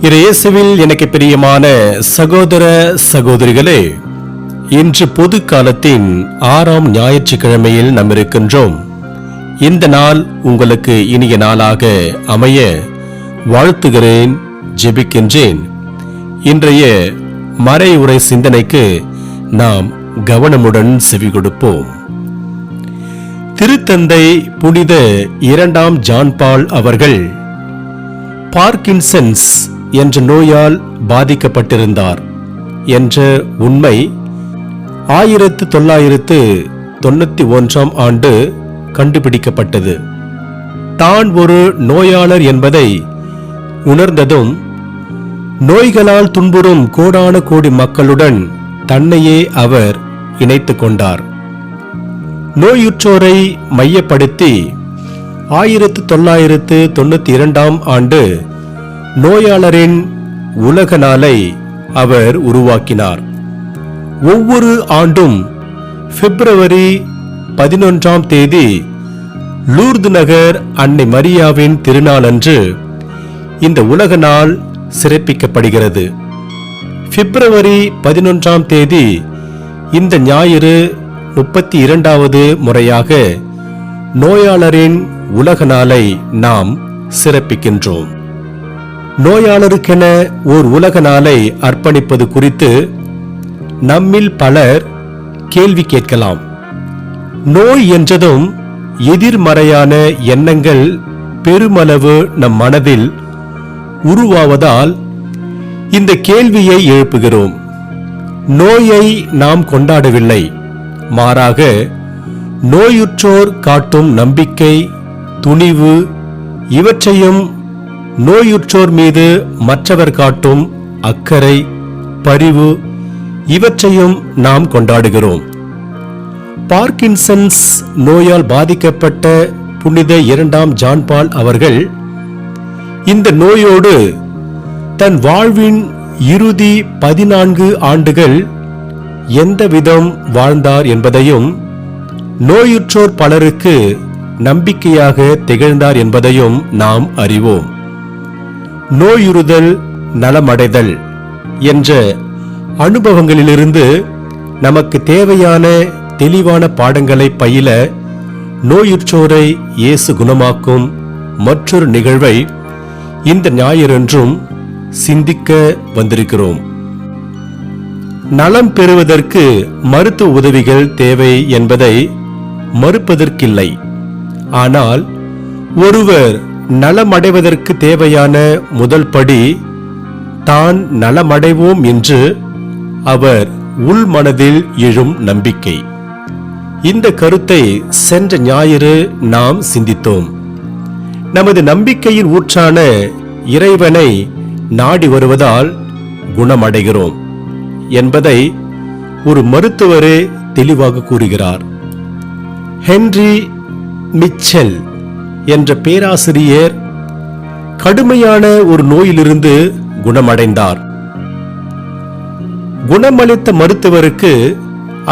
இயேசுவில் எனக்கு பிரியமான சகோதர சகோதரிகளே, இன்று பொது காலத்தின் 6ஆம் ஞாயிற்றுக்கிழமையில் நாம் இருக்கின்றோம். இந்த நாள் உங்களுக்கு இனிய நாளாக அமைய வாழ்த்துகிறேன், ஜெபிக்கின்றேன். இன்றைய மறையுரை சிந்தனைக்கு நாம் கவனமுடன் செவி கொடுப்போம். திருத்தந்தை புனித 2ஆம் ஜான் பால் அவர்கள் பார்க்கின்சன்ஸ் என்ற நோயால் பாதிக்கப்பட்டிருந்தார் என்ற உண்மை 1991ஆம் ஆண்டு கண்டுபிடிக்கப்பட்டது. தான் ஒரு நோயாளர் என்பதை உணர்ந்ததும் நோய்களால் துன்புறும் கோடான கோடி மக்களுடன் தன்னையே அவர் இணைத்துக் கொண்டார். நோயுற்றோரை மையப்படுத்தி 1992ஆம் ஆண்டு நோயாளரின் உலக நாளை அவர் உருவாக்கினார். ஒவ்வொரு ஆண்டும் பிப்ரவரி 11ஆம் தேதி லூர்து நகர் அன்னை மரியாவின் திருநாளன்று இந்த உலக நாள் சிறப்பிக்கப்படுகிறது. பிப்ரவரி 11ஆம் தேதி இந்த ஞாயிறு 32வது முறையாக நோயாளரின் உலக நாளை நாம் சிறப்பிக்கின்றோம். நோயாளருக்கென ஓர் உலக நாளை அர்ப்பணிப்பது குறித்து நம்மில் பலர் கேள்வி கேட்கலாம். நோய் என்றதும் எதிர்மறையான எண்ணங்கள் பெருமளவு நம் மனதில் உருவாவதால் இந்த கேள்வியை எழுப்புகிறோம். நோயை நாம் கொண்டாடவில்லை, மாறாக நோயுற்றோர் காட்டும் நம்பிக்கை, துணிவு இவற்றையும் நோயுற்றோர் மீது மற்றவர் காட்டும் அக்கறை, பரிவு இவற்றையும் நாம் கொண்டாடுகிறோம். பார்க்கின்சன்ஸ் நோயால் பாதிக்கப்பட்ட புனித 2ஆம் ஜான் பால் அவர்கள் இந்த நோயோடு தன் வாழ்வின் இறுதி 14 ஆண்டுகள் எந்த விதம் வாழ்ந்தார் என்பதையும், நோயுற்றோர் பலருக்கு நம்பிக்கையாக திகழ்ந்தார் என்பதையும் நாம் அறிவோம். நோயுறுதல், நலமடைதல் என்ற அனுபவங்களிலிருந்து நமக்கு தேவையான தெளிவான பாடங்களை பயில நோயுற்றோரை இயேசு குணமாக்கும் மற்றொரு நிகழ்வை இந்த ஞாயிறன்றும் சிந்திக்க வந்திருக்கிறோம். நலம் பெறுவதற்கு மருத்துவ உதவிகள் தேவை என்பதை மறுப்பதற்கில்லை. ஆனால் ஒருவர் நலமடைவதற்கு தேவையான முதல் படி தான் நலமடைவோம் என்று அவர் உள்மனதில் எழும் நம்பிக்கை. இந்த கருத்தை சென்ற ஞாயிறு நாம் சிந்தித்தோம். நமது நம்பிக்கையின் ஊற்றான இறைவனை நாடி வருவதால் குணமடைகிறோம் என்பதை ஒரு மருத்துவரே தெளிவாக கூறுகிறார். ஹென்றி மிச்சல் என்ற பேராசிரியர் கடுமையான ஒரு நோயிலிருந்து குணமடைந்தார். குணமளித்த மருத்துவருக்கு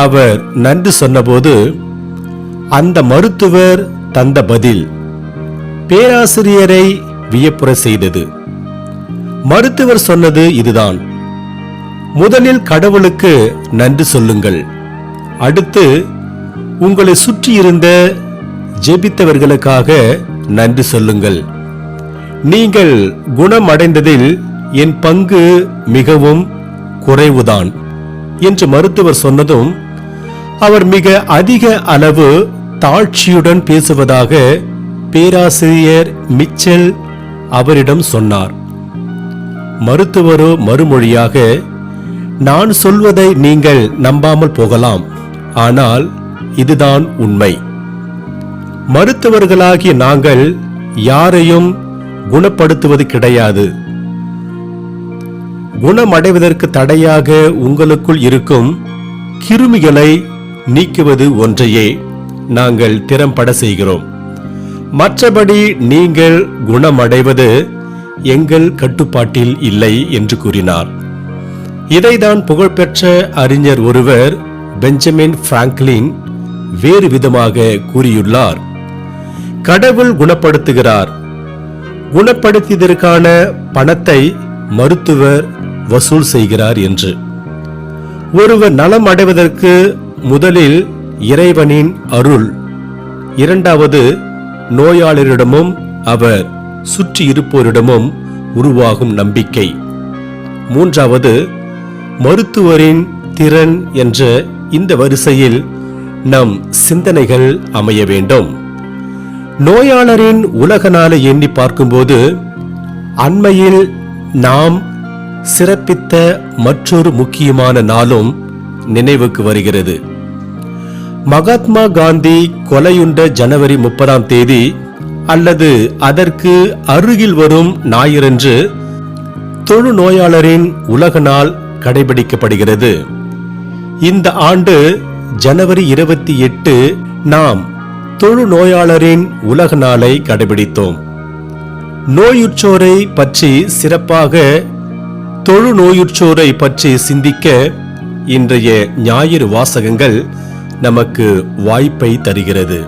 அவர் நன்றி சொன்னபோது அந்த மருத்துவர் தந்த பதில் பேராசிரியரை வியப்புற செய்தது. மருத்துவர் சொன்னது இதுதான்: முதலில் கடவுளுக்கு நன்றி சொல்லுங்கள், அடுத்து உங்களை சுற்றியிருந்த ஜெபித்தவர்களுக்காக நன்றி சொல்லுங்கள். நீங்கள் குணமடைந்ததில் என் பங்கு மிகவும் குறைவுதான் என்று மருத்துவர் சொன்னதும் அவர் மிக அதிக அளவு தாழ்ச்சியுடன் பேசுவதாக பேராசிரியர் மிச்சல் அவரிடம் சொன்னார். மருத்துவரோ மறுமொழியாக, நான் சொல்வதை நீங்கள் நம்பாமல் போகலாம், ஆனால் இதுதான் உண்மை. மருத்துவர்களாகிய நாங்கள் யாரையும் குணப்படுத்துவது கிடையாது. குணமடைவதற்கு தடையாக உங்களுக்குள் இருக்கும் கிருமிகளை நீக்குவது ஒன்றையே நாங்கள் திறம்பட செய்கிறோம். மற்றபடி நீங்கள் குணமடைவது எங்கள் கட்டுப்பாட்டில் இல்லை என்று கூறினார். இதைதான் புகழ்பெற்ற அறிஞர் ஒருவர் பெஞ்சமின் பிராங்க்லின் வேறு விதமாக கூறியுள்ளார். கடவுள் குணப்படுத்துகிறார். குணப்படுத்தியதற்கான பணத்தை மருத்துவர் வசூல் செய்கிறார் என்று. ஒருவர் நலம் அடைவதற்கு முதலில் இறைவனின் அருள், இரண்டாவது நோயாளரிடமும் அவர் சுற்றி இருப்போரிடமும் உருவாகும் நம்பிக்கை, மூன்றாவது மருத்துவரின் திறன் என்ற இந்த வரிசையில் நம் சிந்தனைகள் அமைய வேண்டும். நோயாளரின் உலக நாளை எண்ணி பார்க்கும்போது அண்மையில் நாம் சிறப்பித்த மற்றொரு முக்கியமான நாளும் நினைவுக்கு வருகிறது. மகாத்மா காந்தி கொலையுண்ட ஜனவரி 30ஆம் தேதி அல்லது அதற்கு அருகில் வரும் ஞாயிறன்று தொழுநோயாளரின் உலக நாள் கடைபிடிக்கப்படுகிறது. இந்த ஆண்டு ஜனவரி 28 நாம் தொழுநோயாளரின் உலக நாளை கடைபிடித்தோம். நோயுற்றோரை பற்றி சிறப்பாக தொழுநோயுற்றோரை பற்றி சிந்திக்க இன்றைய ஞாயிறு வாசகங்கள் நமக்கு வாய்ப்பை தருகிறது.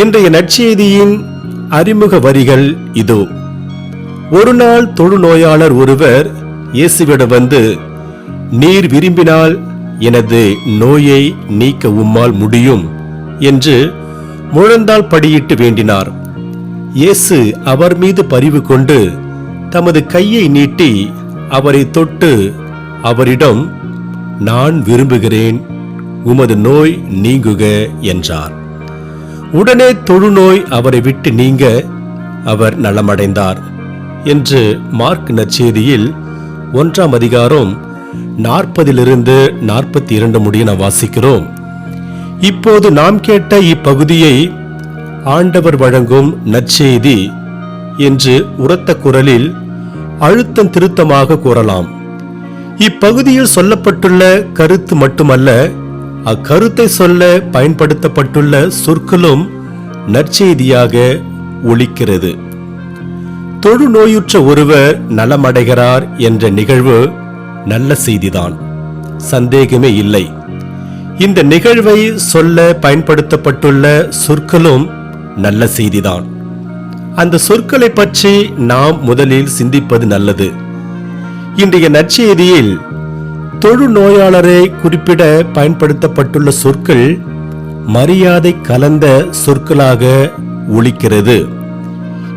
இன்றைய நற்செய்தியின் அறிமுக வரிகள் இதோ. ஒரு நாள் தொழுநோயாளர் ஒருவர் இயேசுவிடம் வந்து, நீர் விரும்பினால் எனது நோயை நீக்க உம்மால் முடியும் என்று முழந்தாள் படியிட்டு வேண்டினார். இயேசு அவர் மீது பரிவு கொண்டு தமது கையை நீட்டி அவரை தொட்டு அவரிடம், நான் விரும்புகிறேன், உமது நோய் நீங்குக என்றார். உடனே தொழுநோய் அவரை விட்டு நீங்க அவர் நலமடைந்தார் என்று மார்க் நற்செய்தியில் 1ஆம் அதிகாரம் 40 42 முடிய நாம் வாசிக்கிறோம். இப்போது நாம் கேட்ட இப்பகுதியை ஆண்டவர் வழங்கும் நற்செய்தி என்று உரத்த குரலில் அழுத்தம் திருத்தமாக கூறலாம். இப்பகுதியில் சொல்லப்பட்டுள்ள கருத்து மட்டுமல்ல, அக்கருத்தை சொல்ல பயன்படுத்தப்பட்டுள்ள சொற்களும் நற்செய்தியாக ஒலிக்கிறது. தொழுநோயுற்ற ஒருவர் நலமடைகிறார் என்ற நிகழ்வு நல்ல செய்திதான், சந்தேகமே இல்லை. இந்த நிகழ்வை சொல்ல பயன்படுத்தப்பட்டுள்ள சொற்களும் நல்ல செய்திதான். அந்த சொற்களை பற்றி நாம் முதலில் சிந்திப்பது நல்லது. இன்றைய நற்செய்தியில் தொழுநோயாளரை குறிப்பிட பயன்படுத்தப்பட்டுள்ள சொற்கள் மரியாதை கலந்த சொற்களாக ஒலிக்கிறது.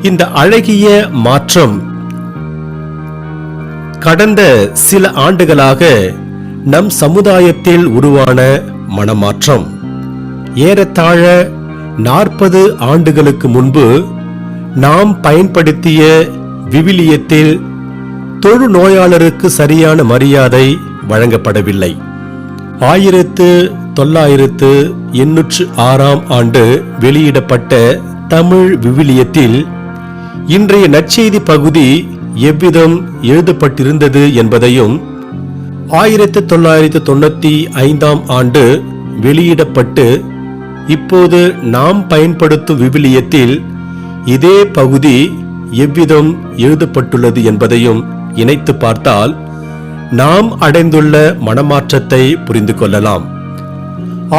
இந்த அழகிய மாற்றம் கடந்த சில ஆண்டுகளாக நம் சமுதாயத்தில் உருவான மனமாற்றம். ஏறத்தாழ 40 ஆண்டுகளுக்கு முன்பு நாம் பயன்படுத்திய விவிலியத்தில் தொழுநோயாளருக்கு சரியான மரியாதை வழங்கப்படவில்லை. 1986ஆம் ஆண்டு வெளியிடப்பட்ட தமிழ் விவிலியத்தில் இன்றைய நற்செய்தி பகுதி எவ்விதம் எழுதப்பட்டிருந்தது என்பதையும், 1995ஆம் ஆண்டு வெளியிடப்பட்டு இப்போது நாம் பயன்படுத்தும் விவிலியத்தில் இதே பகுதி எவ்விதம் எழுதப்பட்டுள்ளது என்பதையும் இணைத்து பார்த்தால் நாம் அடைந்துள்ள மனமாற்றத்தை புரிந்து கொள்ளலாம்.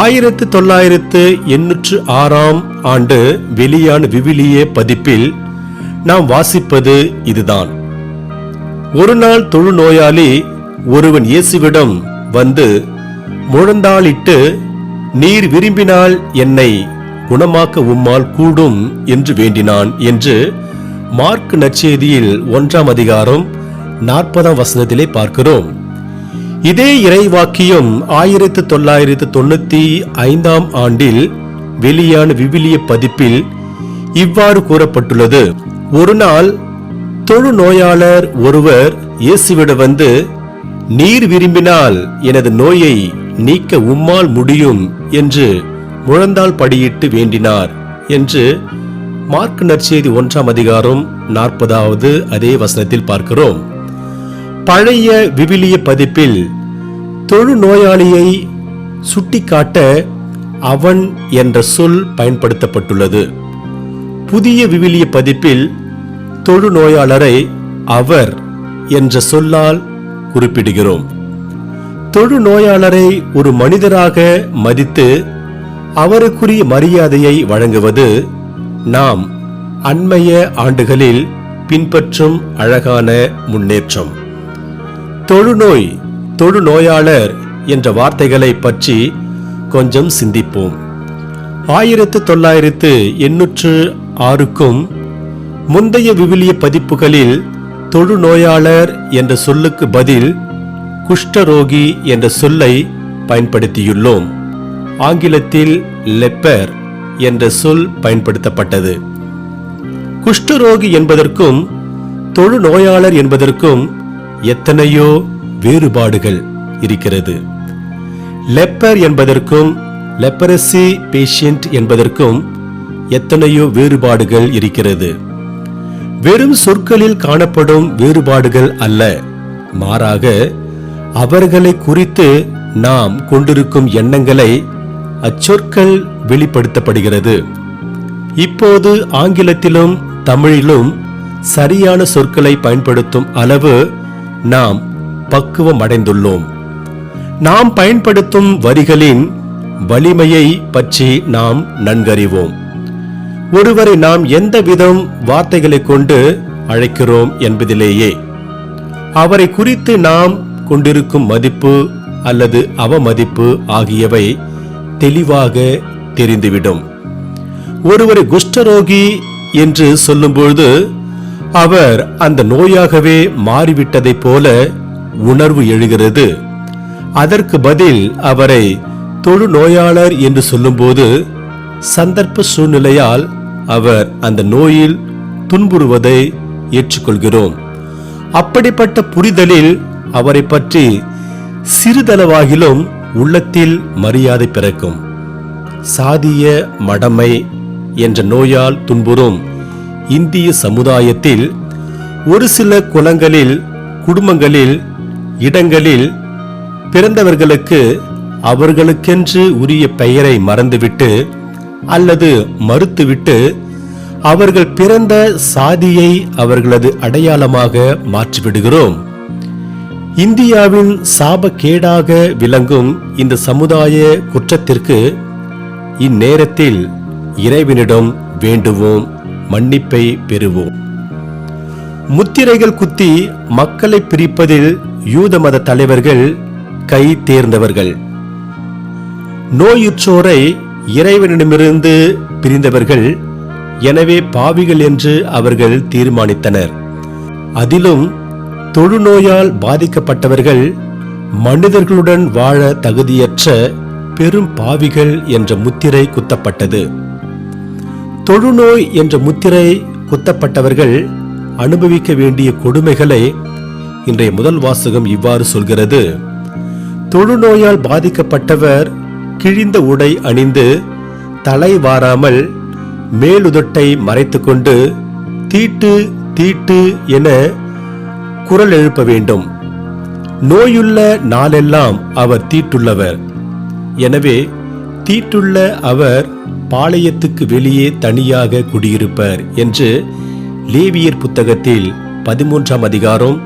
1986ஆம் ஆண்டு வெளியான விவிலிய பதிப்பில் நாம் வாசிப்பது இதுதான். ஒரு நாள் தொழுநோயாளி ஒருவன் இயேசுவிடம் வந்து முழந்தாளிட்டு, நீர் விரும்பினால் என்னை குணமாக்க உம்மால் கூடும் என்று வேண்டினான் என்று மார்க் நற்செய்தியில் 1ஆம் அதிகாரம் 40ஆம் வசனத்திலே பார்க்கிறோம். இதே இறைவாக்கியம் 1995ஆம் ஆண்டில் வெளியான விவிலிய பதிப்பில் இவ்வாறு கூறப்பட்டுள்ளது. ஒரு நாள் தொழுநோயாளர் ஒருவர் இயேசுவிடம் வந்து, நீர் விரும்பினால் எனது நோயை நீக்க உம்மால் முடியும் என்று முழந்தாள் படியிட்டு வேண்டினார் என்று மார்க் நற்செய்தி 1ஆம் அதிகாரம் 40வது அதே வசனத்தில் பார்க்கிறோம். பழைய விவிலிய பதிப்பில் தொழுநோயாளியை சுட்டிக்காட்ட அவன் என்ற சொல் பயன்படுத்தப்பட்டுள்ளது. புதிய விவிலிய பதிப்பில் தொழுநோயாளரை அவர் என்ற சொல்லால் குறிப்பிடுகிறோம். தொழுநோயாளரை ஒரு மனிதராக மதித்து அவருக்குரிய மரியாதையை வழங்குவது நாம் அண்மைய ஆண்டுகளில் பின்பற்றும் அழகான முன்னேற்றம். தொழுநோய், தொழுநோயாளர் என்ற வார்த்தைகளை பற்றி கொஞ்சம் சிந்திப்போம். 1986க்கும் முந்தைய விவிலிய பதிப்புகளில் தொழுநோயாளர் என்ற சொல்லுக்கு பதில் குஷ்டரோகி என்ற சொல்லை பயன்படுத்தியுள்ளோம். ஆங்கிலத்தில் லெப்பர் என்ற சொல் பயன்படுத்தப்பட்டது. குஷ்டரோகி என்பதற்கும் தொழுநோயாளர் என்பதற்கும் எத்தனையோ வேறுபாடுகள் இருக்கிறது. லெப்பர் என்பதற்கும் லெப்பரசி பேஷண்ட் என்பதற்கும் எத்தனையோ வேறுபாடுகள் இருக்கிறது. வெறும் சொற்களில் காணப்படும் வேறுபாடுகள் அல்ல, மாறாக அவர்களை குறித்து நாம் கொண்டிருக்கும் எண்ணங்களை அச்சொற்கள் வெளிப்படுத்தப்படுகிறது. இப்போது ஆங்கிலத்திலும் தமிழிலும் சரியான சொற்களை பயன்படுத்தும் அளவு நாம் பக்குவம் அடைந்துள்ளோம். நாம் பயன்படுத்தும் வரிகளின் வலிமையை பற்றி நாம் நன்கறிவோம். ஒருவரை நாம் எந்த விதம் வார்த்தைகளை கொண்டு அழைக்கிறோம் என்பதிலேயே அவரை குறித்து நாம் கொண்டிருக்கும் மதிப்பு அல்லது அவமதிப்பு ஆகியவை தெளிவாக தெரிந்துவிடும். ஒருவரை குஷ்டரோகி என்று சொல்லும்போது அவர் அந்த நோயாகவே மாறிவிட்டதைப் போல உணர்வு எழுகிறது. அதற்கு பதில் அவரை தொழுநோயாளர் என்று சொல்லும்போது சந்தர்ப்ப சூழ்நிலையால் அவர் அந்த நோயில் துன்புறுவதை ஏற்றுக்கொள்கிறோம். அப்படிப்பட்ட புரிதலில் அவரை பற்றி சிறிதளவாகிலும் உள்ளத்தில் மரியாதை பிறக்கும். சாதிய மடமை என்ற நோயால் துன்புறும் இந்திய சமுதாயத்தில் ஒரு சில குலங்களில், குடும்பங்களில், இடங்களில் பிறந்தவர்களுக்கு அவர்களுக்கென்று உரிய பெயரை மறந்துவிட்டு அல்லது மறுத்துவிட்டு அவர்கள் பிறந்த சாதியை அவர்களது அடையாளமாக மாற்றிவிடுகிறோம். இந்தியாவின் சாபக்கேடாக விளங்கும் இந்த சமுதாய குற்றத்திற்கு இந்நேரத்தில் இறைவனிடம் வேண்டுவோம், மன்னிப்பை பெறுவோம். முத்திரைகள் குத்தி மக்களை பிரிப்பதில் யூத மத தலைவர்கள் கை தேர்ந்தவர்கள். நோயுற்றோரை இறைவனிடமிருந்து பிரிந்தவர்கள், எனவே பாவிகள் என்று அவர்கள் தீர்மானித்தனர். அதிலும் தொழுநோயால் பாதிக்கப்பட்டவர்கள் மனிதர்களுடன் வாழ தகுதியற்ற பெரும் பாவிகள் என்ற முத்திரை குத்தப்பட்டது. தொழுநோய் என்ற முத்திரை குத்தப்பட்டவர்கள் அனுபவிக்க வேண்டிய கொடுமைகளை இன்றைய முதல் வாசகம் இவ்வாறு சொல்கிறது. தொழுநோயால் பாதிக்கப்பட்டவர் கிழிந்த உடை அணிந்து தலை வாராமல் மேலுதட்டை மறைத்துக்கொண்டு தீட்டு தீட்டு என குரல் எழுப்ப வேண்டும். நோயுள்ள நாளெல்லாம் அவர் தீட்டுள்ளவர். எனவே தீட்டுள்ள அவர் பாளையத்துக்கு வெளியே தனியாக குடியிருப்பர் என்று லேவியர் புத்தகத்தில் 13ஆம் அதிகாரம்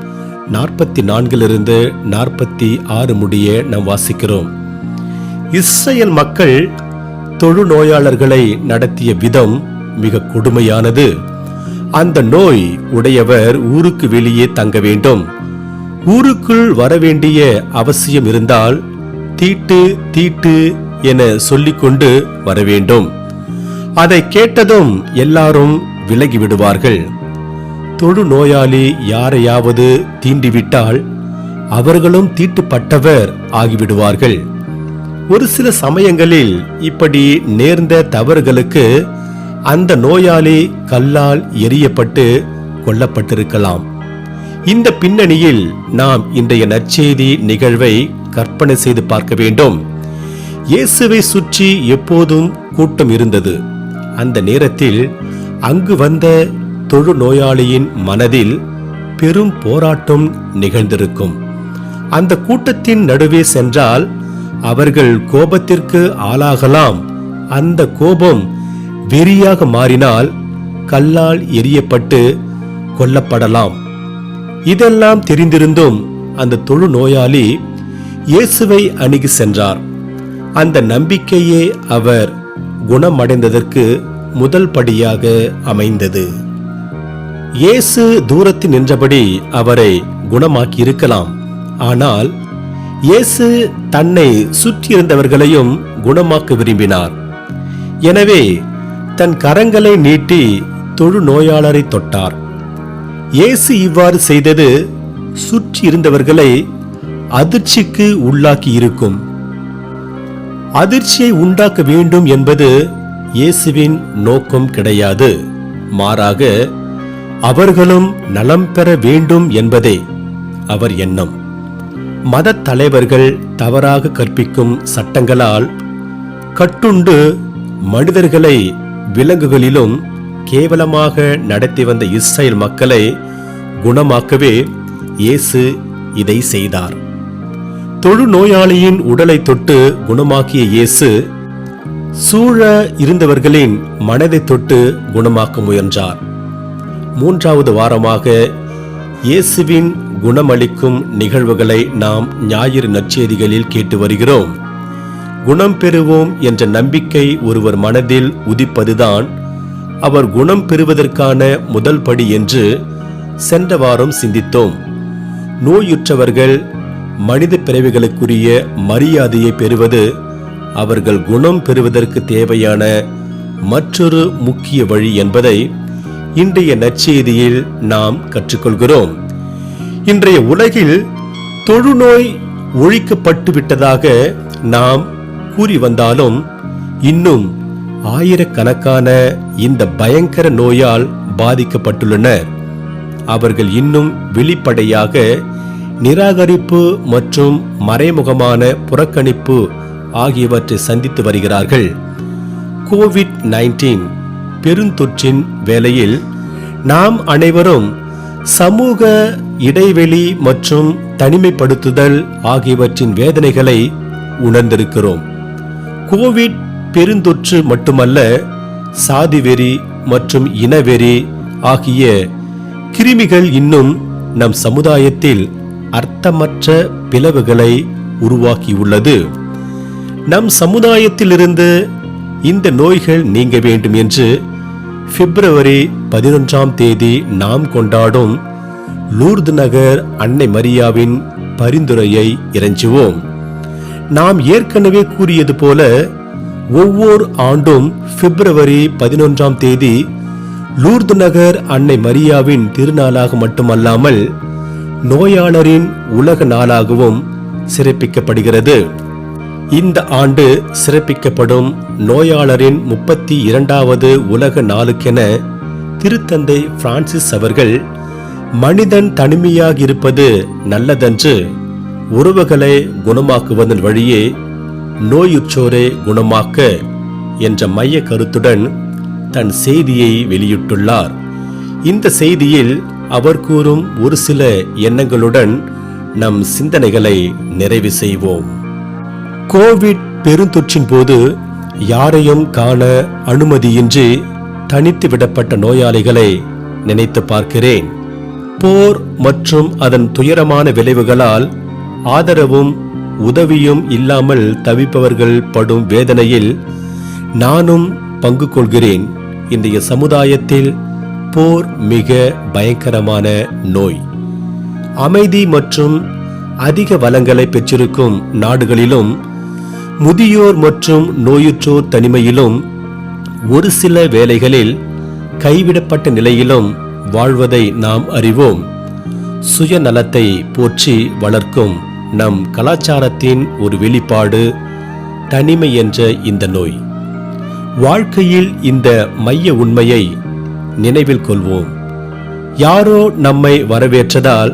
44 46 முடிய நாம் வாசிக்கிறோம். இஸ்ரேல் மக்கள் தொழுநோயாளர்களை நடத்திய விதம் மிக கொடுமையானது. அந்த நோய் உடையவர் ஊருக்கு வெளியே தங்க வேண்டும். ஊருக்குள் வரவேண்டிய அவசியம் இருந்தால் தீட்டு தீட்டு என சொல்லிக்கொண்டு வரவேண்டும். அதை கேட்டதும் எல்லாரும் விலகிவிடுவார்கள். தொழுநோயாளி யாரையாவது தீண்டிவிட்டால் அவர்களும் தீட்டுப்பட்டவர் ஆகிவிடுவார்கள். ஒரு சில சமயங்களில் இப்படி நேர்ந்த தவறுகளுக்கு அந்த நோயாளி கல்லால் எறியப்பட்டு கொல்லப்பட்டிருக்கலாம். இந்த பின்னணியில் நாம் இன்றைய நற்செய்தி நிகழ்வை கற்பனை செய்து பார்க்க வேண்டும். இயேசுவை சுற்றி எப்போதும் கூட்டம் இருந்தது. அந்த நேரத்தில் அங்கு வந்த தொழுநோயாளியின் மனதில் பெரும் போராட்டம் நிகழ்ந்திருக்கும். அந்த கூட்டத்தின் நடுவே சென்றால் அவர்கள் கோபத்திற்கு ஆளாகலாம். அந்த கோபம் வெறியாக மாறினால் கல்லால் எறியப்பட்டு கொல்லப்படலாம். இதெல்லாம் தெரிந்திருந்தும் அந்த தொழுநோயாளி இயேசுவை அணுகி சென்றார். அந்த நம்பிக்கையே அவர் குணமடைந்ததற்கு முதல் படியாக அமைந்தது. இயேசு தூரத்தில் நின்றபடி அவரை குணமாக்கி இருக்கலாம். ஆனால் இயேசு தன்னை சுற்றியிருந்தவர்களையும் குணமாக்க விரும்பினார். எனவே தன் கரங்களை நீட்டி தொழுநோயாளரை தொட்டார். இயேசு இவ்வாறு செய்தது சுற்றி இருந்தவர்களை அதிர்ச்சிக்கு உள்ளாக்கி இருக்கும். அதிர்ச்சியை உண்டாக்க வேண்டும் என்பது இயேசுவின் நோக்கம் கிடையாது. மாறாக அவர்களும் நலம் பெற வேண்டும் என்பதே அவர் எண்ணம். மத தலைவர்கள் தவறாக கற்பிக்கும் சட்டங்களால் கட்டுண்டு மனிதர்களை விலங்குகளிலும் கேவலமாக நடத்தி வந்த இஸ்ரேல் மக்களை குணமாக்கவே இயேசு இதை செய்தார். தொழுநோயாளியின் உடலை தொட்டு குணமாக்கிய இயேசு சூழ இருந்தவர்களின் மனதை தொட்டு குணமாக்க முயன்றார். 3வது வாரமாக இயேசுவின் குணமளிக்கும் நிகழ்வுகளை நாம் ஞாயிறு நற்செய்திகளில் கேட்டு வருகிறோம். குணம் பெறுவோம் என்ற நம்பிக்கை ஒருவர் மனதில் உதிப்பதுதான் அவர் குணம் பெறுவதற்கான முதல் படி என்று சென்ற வாரம் சிந்தித்தோம். நோயுற்றவர்கள் மனித பிறவிகளுக்குரிய மரியாதையை பெறுவது அவர்கள் குணம் பெறுவதற்கு தேவையான மற்றொரு முக்கிய வழி என்பதை இன்றைய நற்செய்தியில் நாம் கற்றுக்கொள்கிறோம். இன்றைய உலகில் தொழுநோய் ஒழிக்கப்பட்டு விட்டதாக நாம் கூறி வந்தாலும் இன்னும் ஆயிரக்கணக்கான இந்த பயங்கர நோயால் பாதிக்கப்பட்டுள்ளனர். அவர்கள் இன்னும் வெளிப்படையாக நிராகரிப்பு மற்றும் மறைமுகமான புறக்கணிப்பு ஆகியவற்றை சந்தித்து வருகிறார்கள். கோவிட்-19 பெருந்தொற்றின் வேளையில் நாம் அனைவரும் சமூக இடைவெளி மற்றும் தனிமைப்படுத்துதல் ஆகியவற்றின் வேதனைகளை உணர்ந்திருக்கிறோம். கோவிட் பெருந்தொற்று மட்டுமல்ல, சாதிவெறி மற்றும் இனவெறி ஆகிய கிருமிகள் இன்னும் நம் சமுதாயத்தில் அர்த்தமற்ற பிளவுகளை உருவாக்கியுள்ளது. நம் சமுதாயத்திலிருந்து இந்த நோய்கள் நீங்க வேண்டும் என்று பிப்ரவரி 11 நாம் கொண்டாடும் லூர்து நகர் அன்னை மரியாவின் பரிந்துரையை இறைஞ்சுவோம். நாம் ஏற்கனவே கூறியது போல ஒவ்வொரு ஆண்டும் பிப்ரவரி 11 லூர்து நகர் அன்னை மரியாவின் திருநாளாக மட்டுமல்லாமல் நோயாளரின் உலக நாளாகவும் சிறப்பிக்கப்படுகிறது. இந்த ஆண்டு சிறப்பிக்கப்படும் நோயாளரின் 32வது உலக நாளுக்கென திருத்தந்தை பிரான்சிஸ் அவர்கள் மனிதன் தனிமையாக இருப்பது நல்லதன்று, உறவுகளை குணமாக்குவதன் வழியே நோயுற்றோரை குணமாக்க என்ற மைய கருத்துடன் தன் செய்தியை வெளியிட்டுள்ளார். இந்த செய்தியில் அவர் கூறும் ஒரு சில எண்ணங்களுடன் நம் சிந்தனைகளை நிறைவு செய்வோம். கோவிட் பெருந்தொற்றின் போது யாரையும் காண அனுமதியின்றி தனித்து விடப்பட்ட நோயாளிகளை நினைத்து பார்க்கிறேன். போர் மற்றும் அதன் துயரமான விளைவுகளால் ஆதரவும் உதவியும் இல்லாமல் தவிப்பவர்கள் படும் வேதனையில் நானும் பங்கு கொள்கிறேன். இன்றைய சமுதாயத்தில் போர் மிக பயங்கரமான நோய். அமைதி மற்றும் அதிக வளங்களை பெற்றிருக்கும் நாடுகளிலும் முதியோர் மற்றும் நோயுற்றோர் தனிமையிலும் ஒரு சில வேளைகளில் கைவிடப்பட்ட நிலையிலும் வாழ்வதை நாம் அறிவோம். சுயநலத்தை போற்றி வளர்க்கும் நம் கலாச்சாரத்தின் ஒரு வெளிப்பாடு தனிமை என்ற இந்த நோய். வாழ்க்கையில் இந்த மைய உண்மையை நினைவில் கொள்வோம். யாரோ நம்மை வரவேற்றதால்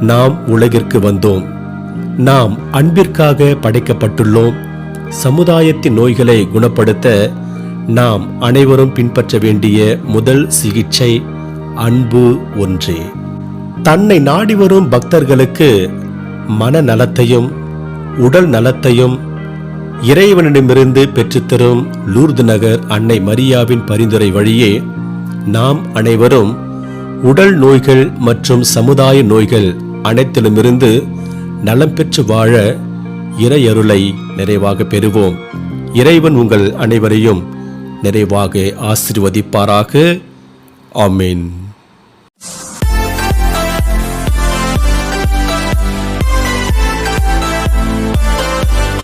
நாம் உலகிற்கு வந்தோம். நாம் அன்பிற்காக படைக்கப்பட்டுள்ளோம். சமுதாயத்தின் நோய்களை குணப்படுத்த நாம் அனைவரும் பின்பற்ற வேண்டிய முதல் சிகிச்சை அன்பு ஒன்றே. தன்னை நாடி வரும் பக்தர்களுக்கு மனநலத்தையும் உடல் நலத்தையும் இறைவனிடமிருந்து பெற்றுத்தரும் லூர்து நகர் அன்னை மரியாவின் பரிந்துரை வழியே நாம் அனைவரும் உடல் நோய்கள் மற்றும் சமுதாய நோய்கள் அனைத்திலுமிருந்து நலம் பெற்று வாழ இறையருளை நிறைவாக பெறுவோம். இறைவன் உங்கள் அனைவரையும் நிறைவாக ஆசீர்வதிப்பாராக. ஆமென்.